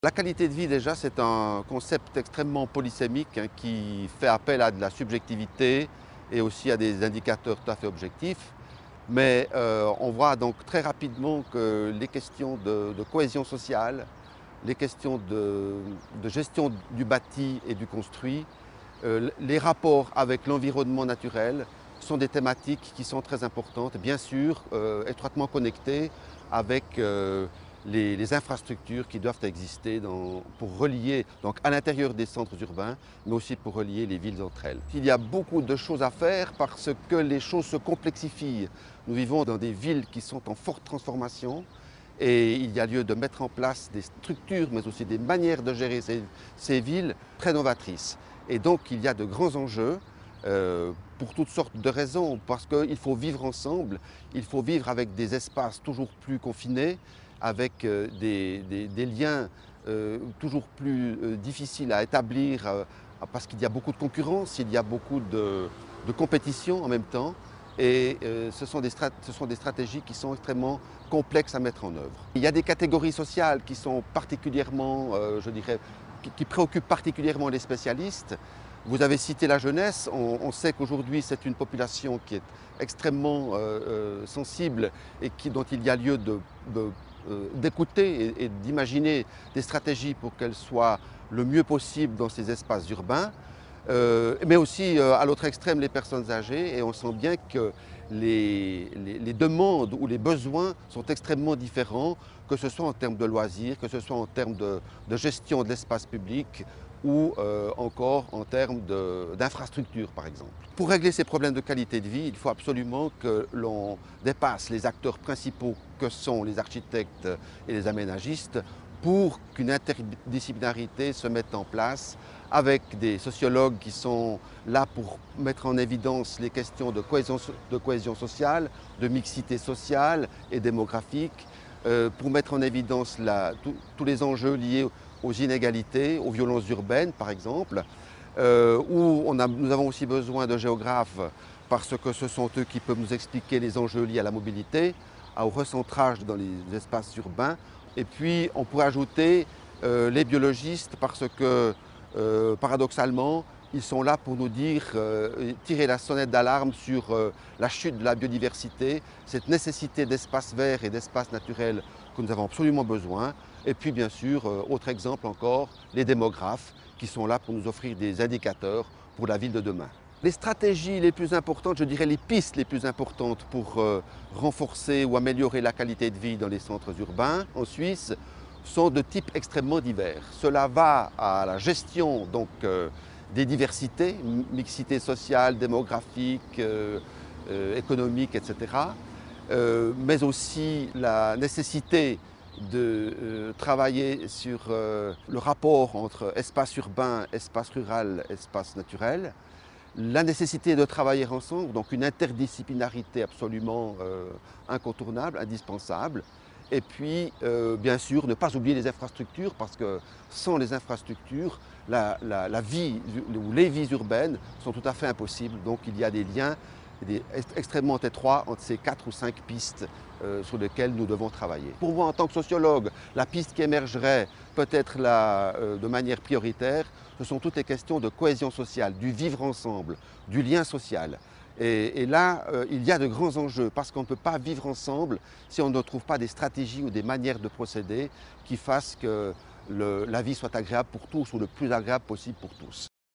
La qualité de vie, déjà, c'est un concept extrêmement polysémique qui fait appel à de la subjectivité et aussi à des indicateurs tout à fait objectifs. Mais on voit donc très rapidement que les questions de cohésion sociale, les questions de gestion du bâti et du construit, les rapports avec l'environnement naturel sont des thématiques qui sont très importantes, bien sûr étroitement connectées avec les infrastructures qui doivent exister pour relier, donc à l'intérieur des centres urbains, mais aussi pour relier les villes entre elles. Il y a beaucoup de choses à faire parce que les choses se complexifient. Nous vivons dans des villes qui sont en forte transformation et il y a lieu de mettre en place des structures, mais aussi des manières de gérer ces villes très novatrices. Et donc il y a de grands enjeux pour toutes sortes de raisons, parce qu'il faut vivre ensemble, il faut vivre avec des espaces toujours plus confinés, avec des liens toujours plus difficiles à établir, parce qu'il y a beaucoup de concurrence, il y a beaucoup de compétition en même temps, et ce sont des stratégies qui sont extrêmement complexes à mettre en œuvre. Il y a des catégories sociales qui sont particulièrement, je dirais, qui préoccupent particulièrement les spécialistes. Vous avez cité la jeunesse, on sait qu'aujourd'hui c'est une population qui est extrêmement sensible et dont il y a lieu d'écouter et d'imaginer des stratégies pour qu'elle soit le mieux possible dans ces espaces urbains, mais aussi à l'autre extrême les personnes âgées, et on sent bien que les demandes ou les besoins sont extrêmement différents, que ce soit en termes de loisirs, que ce soit en termes de gestion de l'espace public ou encore en termes d'infrastructures par exemple. Pour régler ces problèmes de qualité de vie, il faut absolument que l'on dépasse les acteurs principaux que sont les architectes et les aménagistes pour qu'une interdisciplinarité se mette en place avec des sociologues qui sont là pour mettre en évidence les questions de cohésion sociale, de mixité sociale et démographique, pour mettre en évidence tous les enjeux liés aux inégalités, aux violences urbaines par exemple, où nous avons aussi besoin de géographes parce que ce sont eux qui peuvent nous expliquer les enjeux liés à la mobilité, au recentrage dans les espaces urbains. Et puis on pourrait ajouter les biologistes parce que paradoxalement, ils sont là pour nous dire, tirer la sonnette d'alarme sur la chute de la biodiversité, cette nécessité d'espaces verts et d'espaces naturels que nous avons absolument besoin. Et puis bien sûr, autre exemple encore, les démographes qui sont là pour nous offrir des indicateurs pour la ville de demain. Les stratégies les plus importantes, je dirais les pistes les plus importantes pour renforcer ou améliorer la qualité de vie dans les centres urbains en Suisse sont de type extrêmement divers. Cela va à la gestion donc, des diversités, mixité sociale, démographique, économique, etc. Mais aussi la nécessité de travailler sur le rapport entre espace urbain, espace rural, espace naturel, la nécessité de travailler ensemble, donc une interdisciplinarité absolument incontournable, indispensable, et puis bien sûr ne pas oublier les infrastructures, parce que sans les infrastructures, la vie ou les vies urbaines sont tout à fait impossibles. Donc il y a des liens extrêmement étroits entre ces 4 ou 5 pistes sur lesquelles nous devons travailler. Pour moi, en tant que sociologue, la piste qui émergerait peut-être de manière prioritaire, ce sont toutes les questions de cohésion sociale, du vivre ensemble, du lien social. Et là, il y a de grands enjeux parce qu'on ne peut pas vivre ensemble si on ne trouve pas des stratégies ou des manières de procéder qui fassent que la vie soit agréable pour tous ou le plus agréable possible pour tous.